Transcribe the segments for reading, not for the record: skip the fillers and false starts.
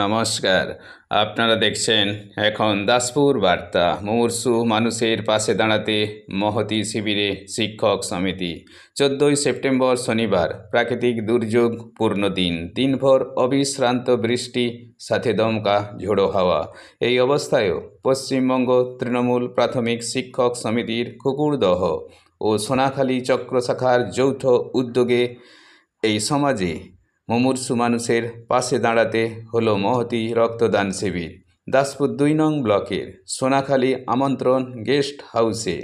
নমস্কার। আপনারা দেখছেন এখন দাসপুর বার্তা। মুমূর্ষু মানুষের পাশে দাঁড়াতে মহতী শিবিরে শিক্ষক সমিতি। 14ই সেপ্টেম্বর শনিবার প্রাকৃতিক দুর্যোগ পূর্ণ দিন। দিনভর অবিশ্রান্ত বৃষ্টি, সাথে দমকা ঝোড়ো হাওয়া। এই অবস্থায়ও পশ্চিমবঙ্গ তৃণমূল প্রাথমিক শিক্ষক সমিতির কুকুরদহ ও সোনাখালী চক্র শাখার যৌথ উদ্যোগে এই সমাজে মুমূর্ষু মানুষের পাশে দাঁড়াতে হলো মহতী রক্তদান শিবির। দাসপুর 2 নং ব্লকের সোনাখালী আমন্ত্রণ গেস্ট হাউসে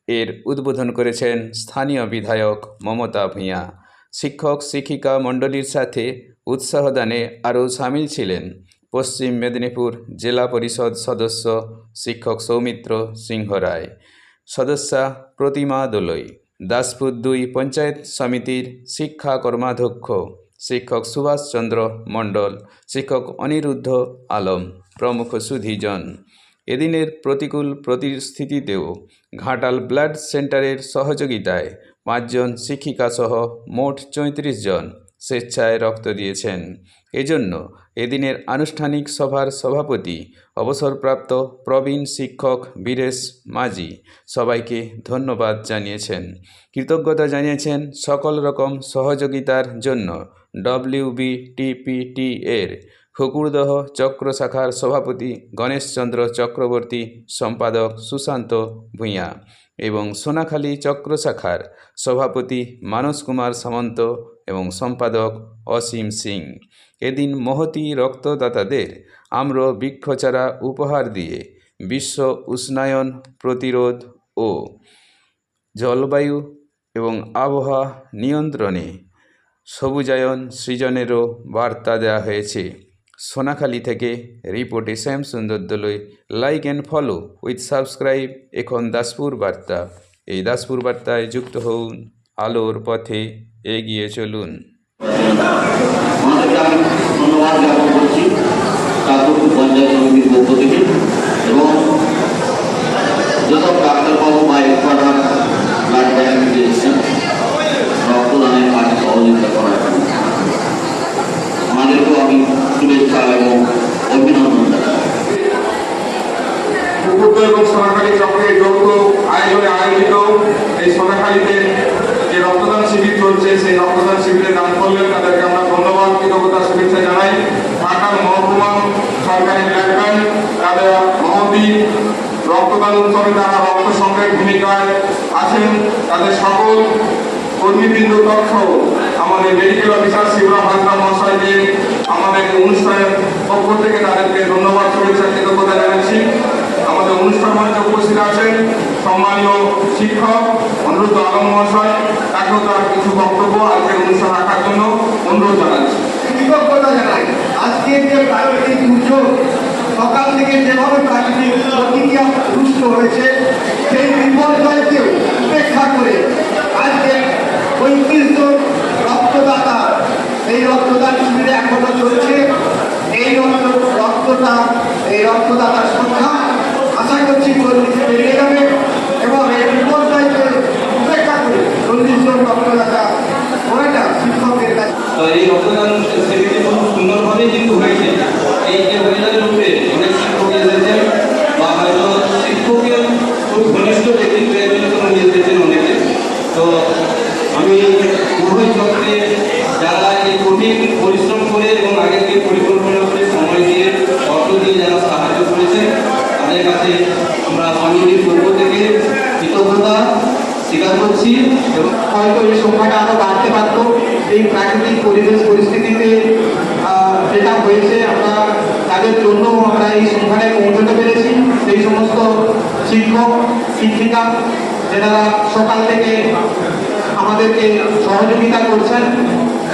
এর উদ্বোধন করেছেন স্থানীয় বিধায়ক মমতা ভূঁইয়া। শিক্ষক শিক্ষিকা মণ্ডলীর সাথে উৎসাহদানে আরও সামিল ছিলেন পশ্চিম মেদিনীপুর জেলা পরিষদ সদস্য শিক্ষক সৌমিত্র সিংহ রায়, সদস্যা প্রতিমা দোলই, দাসপুর 2 পঞ্চায়েত সমিতির শিক্ষা কর্মাধ্যক্ষ শিক্ষক সুভাষচন্দ্র মণ্ডল, শিক্ষক অনিরুদ্ধ আলম প্রমুখ সুধীজন। এদিনের প্রতিকূল পরিস্থিতিতেও ঘাটাল ব্লাড সেন্টারের সহযোগিতায় 5 জন শিক্ষিকাসহ মোট 34 জন স্বেচ্ছায় রক্ত দিয়েছেন। এজন্য এদিনের আনুষ্ঠানিক সভার সভাপতি অবসরপ্রাপ্ত প্রবীণ শিক্ষক বীরেশ মাঝি সবাইকে ধন্যবাদ জানিয়েছেন। কৃতজ্ঞতা জানিয়েছেন সকল রকম সহযোগিতার জন্য WBTPT এর কুকুরদহ চক্র শাখার সভাপতি গণেশচন্দ্র চক্রবর্তী, সম্পাদক সুশান্ত ভূঁইয়া এবং সোনাখালী চক্র শাখার সভাপতি মানস কুমার সামন্ত এবং সম্পাদক অসীম সিং। এদিন মহতী রক্তদাতাদের আম্র বৃক্ষচারা উপহার দিয়ে বিশ্ব উষ্ণায়ন প্রতিরোধ ও জলবায়ু এবং আবহাওয়া নিয়ন্ত্রণে সবুজায়ন সৃজনেরও বার্তা দেওয়া হয়েছে। সোনাখালী থেকে রিপোর্টে Shyam Sundar Dolui. Like and follow with subscribe এখন দাসপুর বার্তা। এই দাসপুর বার্তায় যুক্ত হন, আলোর পথে এগিয়ে চলুন। ধন্যবাদ জ্ঞাপন করছি দাসপুর পঞ্চায়েত সমিতির পক্ষ থেকে এবং যেসব ডাক্তারবাবু বা এক্সপার্টরা ব্লাড ব্যাংক থেকে এসেছেন রক্তদানের কাজে সহযোগিতা করার জন্য আমাদেরকেও আমি শুভেচ্ছা এবং অভিনন্দন জানাই। কুকুরদহ এবং সোনাখালী চক্রের যৌথ আয়োজনে আয়োজিত এই সোনাখালীতে যে রক্তদান শিবির চলছে, সেই রক্তদান শিবিরে দান করলেন তাদেরকে আমরা ধন্যবাদ, কৃতজ্ঞতা, শুভেচ্ছা জানাই। ঘাটাল মহকুমা সরকারি ব্লাড ব্যাংক তাদের মহতী রক্তদান উৎসবে তারা রক্ত সংগ্রহের ভূমিকায় আছেন। তাদের সকল কর্মীবৃন্দ তথ্য আমাদের মেডিকেল অফিসার শিবরাম হাজরা মহাশয়কে আমাদের অনুষ্ঠানের পক্ষ থেকে তাদেরকে ধন্যবাদ, শুভেচ্ছা, কৃতজ্ঞতা জানাচ্ছি। আমাদের অনুষ্ঠান মঞ্চে উপস্থিত আছেন সম্মানীয় শিক্ষক অনিরুদ্ধ আলম মহাশয়, তাকেও তার কিছু বক্তব্য আজকের অনুষ্ঠান রাখার জন্য অনুরোধ জানাচ্ছি। কৃতজ্ঞতা জানাই। আজকের যে প্রাকৃতিক দুর্যোগ, সকাল থেকে যেভাবে প্রাকৃতিক প্রতিক্রিয়া রুষ্ট হয়েছে, সেই বিপর্যয়কেও উপেক্ষা করে আজকে 35 জন রক্তদাতা এই রক্তদান শিবিরে এখনো চলছে। এই রক্তদাতার সংখ্যা আশা করছি 40 বেরিয়ে যাবে এবং এই বিপর্যয়কে উপেক্ষা করে 40 জন রক্তদাতা ওইটা শিক্ষকের কাছে। তো এই রক্তদান শিবিরটি খুব সুন্দরভাবেই কিন্তু হয়েছে। এই যে ওয়েদারের উপরে অনেক শিক্ষক এসেছেন বা হয়তো শিক্ষকের খুব ঘনিষ্ঠ ব্যক্তি নিয়ে এসেছেন অনেকে। তো আমি উভয় চক্রে যারা এই কঠিন পরিশ্রম করে এবং আগে থেকে পরিকল্পনা করে সময় দিয়ে অর্থ দিয়ে যারা সাহায্য করেছেন তাদের কাছে আমরা সমিতির পক্ষ থেকে কৃতজ্ঞতা স্বীকার করছি। এবং হয়তো এই সংখ্যাটা আরো বাড়তে পারত। এই প্রাকৃতিক পরিবেশ পরিস্থিতিতে যেটা হয়েছে, আমরা তাদের জন্য আমরা এই সংখ্যাটায় পৌঁছতে পেরেছি। সেই সমস্ত শিক্ষক শিক্ষিকা যারা সকাল থেকে আমাদেরকে সহযোগিতা করছেন,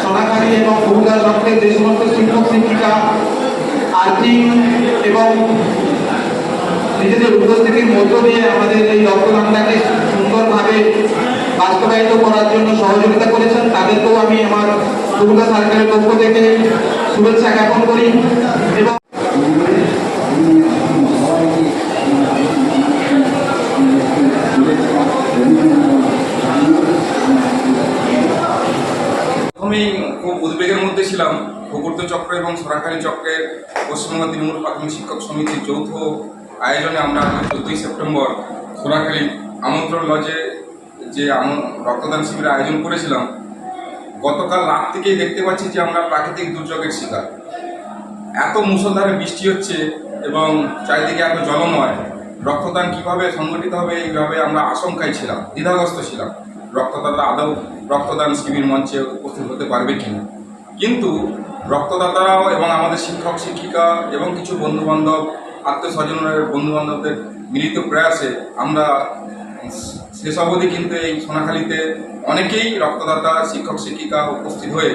সোনাখালী এবং কুকুরদহ চক্রের যে সমস্ত শিক্ষক শিক্ষিকা আর্থিক এবং নিজেদের উপস্থিতির মধ্য দিয়ে আমাদের এই রক্তদানটাকে সুন্দরভাবে বাস্তবায়িত করার জন্য সহযোগিতা করেছেন, তাদেরকেও আমি আমার কুকুরদহ সার্কেলের পক্ষ থেকে শুভেচ্ছা জ্ঞাপন করি। এবং প্রথমেই খুব উদ্বেগের মধ্যে ছিলাম ভূগর্ভ চক্র এবং সরাকারি চক্রের পশ্চিমবঙ্গ তৃণমূল প্রাথমিক শিক্ষক সমিতির যৌথ আয়োজনে আমরা 14ই সেপ্টেম্বর সোনাখালী আমন্ত্রণ লজে যে রক্তদান শিবিরের আয়োজন করেছিলাম। গতকাল রাত থেকেই দেখতে পাচ্ছি যে আমরা প্রাকৃতিক দুর্যোগের শিকার। এত মুষলধারে বৃষ্টি হচ্ছে এবং চারিদিকে এত জলময়, রক্তদান কিভাবে সংগঠিত হবে এইভাবে আমরা আশঙ্কায় ছিলাম, দ্বিধাগ্রস্ত ছিলাম। রক্তদাতা আদৌ রক্তদান শিবির মঞ্চে উপস্থিত হতে পারবে কিনা। কিন্তু রক্তদাতারাও এবং আমাদের শিক্ষক শিক্ষিকা এবং কিছু বন্ধুবান্ধব, আত্মীয় স্বজনের বন্ধুবান্ধবদের মিলিত প্রয়াসে আমরা শেষ অবধি কিন্তু এই সোনাখালীতে অনেকেই রক্তদাতা শিক্ষক শিক্ষিকা উপস্থিত হয়ে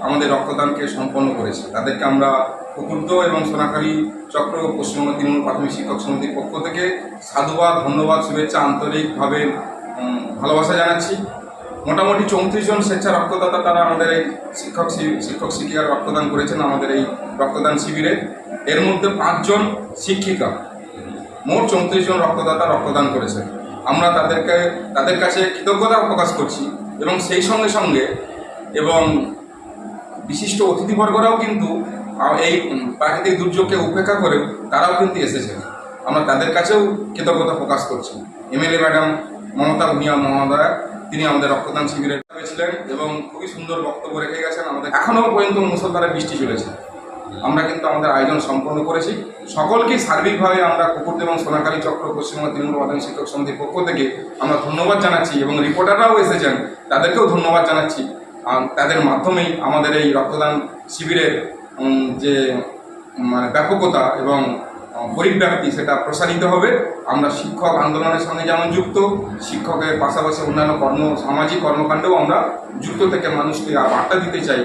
আমাদের রক্তদানকে সম্পন্ন করেছে। তাদেরকে আমরা কুকুর্দ এবং সোনাখালী চক্র পশ্চিমবঙ্গ তৃণমূল প্রাথমিক শিক্ষক সমিতির পক্ষ থেকে সাধুবাদ, ধন্যবাদ, শুভেচ্ছা, আন্তরিকভাবে ভালোবাসা জানাচ্ছি। মোটামুটি 34 জন স্বেচ্ছা রক্তদাতা তারা আমাদের এই শিক্ষক শিক্ষিকার রক্তদান করেছেন আমাদের এই রক্তদান শিবিরে। এর মধ্যে 5 জন শিক্ষিকা, মোট 34 জন রক্তদাতা রক্তদান করেছেন। আমরা তাদের কাছে কৃতজ্ঞতা প্রকাশ করছি এবং সেই সঙ্গে সঙ্গে এবং বিশিষ্ট অতিথিবর্গরাও কিন্তু এই প্রাকৃতিক দুর্যোগকে উপেক্ষা করে তারাও কিন্তু এসেছেন। আমরা তাদের কাছেও কৃতজ্ঞতা প্রকাশ করছি। এমএলএ ম্যাডাম মমতা ভূঁইয়া মহোদয়া তিনি আমাদের রক্তদান শিবিরে ছিলেন এবং খুবই সুন্দর বক্তব্য রেখে গেছেন। আমাদের এখনও পর্যন্ত মুষলধারে বৃষ্টি চলেছে, আমরা কিন্তু আমাদের আয়োজন সম্পন্ন করেছি। সকলকেই সার্বিকভাবে আমরা কুকুর্দ এবং সোনাখালী চক্র পশ্চিমবঙ্গ তৃণমূল প্রাথমিক শিক্ষক সমিতির পক্ষ থেকে আমরা ধন্যবাদ জানাচ্ছি এবং রিপোর্টাররাও এসেছেন, তাদেরকেও ধন্যবাদ জানাচ্ছি। তাদের মাধ্যমেই আমাদের এই রক্তদান শিবিরের যে ব্যাপকতা এবং পরিব্যাপ্তি সেটা প্রসারিত হবে। আমরা শিক্ষক আন্দোলনের সঙ্গে যেমন যুক্ত, শিক্ষকের পাশাপাশি অন্যান্য সামাজিক কর্মকাণ্ডেও আমরা যুক্ত থেকে মানুষকে বার্তা দিতে চাই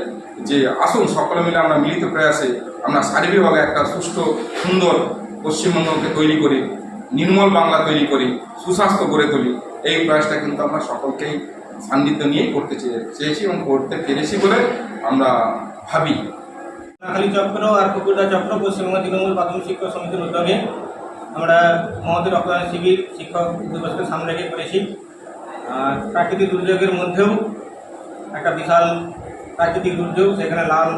যে আসুন সকলে মিলে আমরা মিলিত প্রয়াসে আমরা সার্বিকভাবে একটা সুষ্ঠু সুন্দর পশ্চিমবঙ্গকে তৈরি করি, নির্মল বাংলা তৈরি করি, সুস্বাস্থ্য গড়ে তুলি। এই প্রয়াসটা কিন্তু আমরা সকলকেই সান্নিধ্য নিয়েই করতে চেয়েছি এবং করতে পেরেছি বলে আমরা ভাবি। সোনাখালী চক্র আর কুকুরদা চক্র পশ্চিমবঙ্গ তৃণমূল প্রাথমিক শিক্ষক সমিতির উদ্যোগে আমরা মহতী রক্তদান শিবির শিক্ষক দিবসকে সামনে রেখে করেছি। আর প্রাকৃতিক দুর্যোগের মধ্যেও একটা বিশাল প্রাকৃতিক দুর্যোগ, সেখানে লাল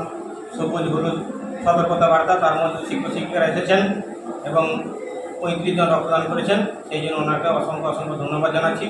সবুজ হলুদ সতর্কতা বার্তা, তার মধ্যে শিক্ষক শিক্ষিকারা এসেছেন এবং 35 জন রক্তদান করেছেন। সেই জন্য ওনাকে অসংখ্য ধন্যবাদ জানাচ্ছি।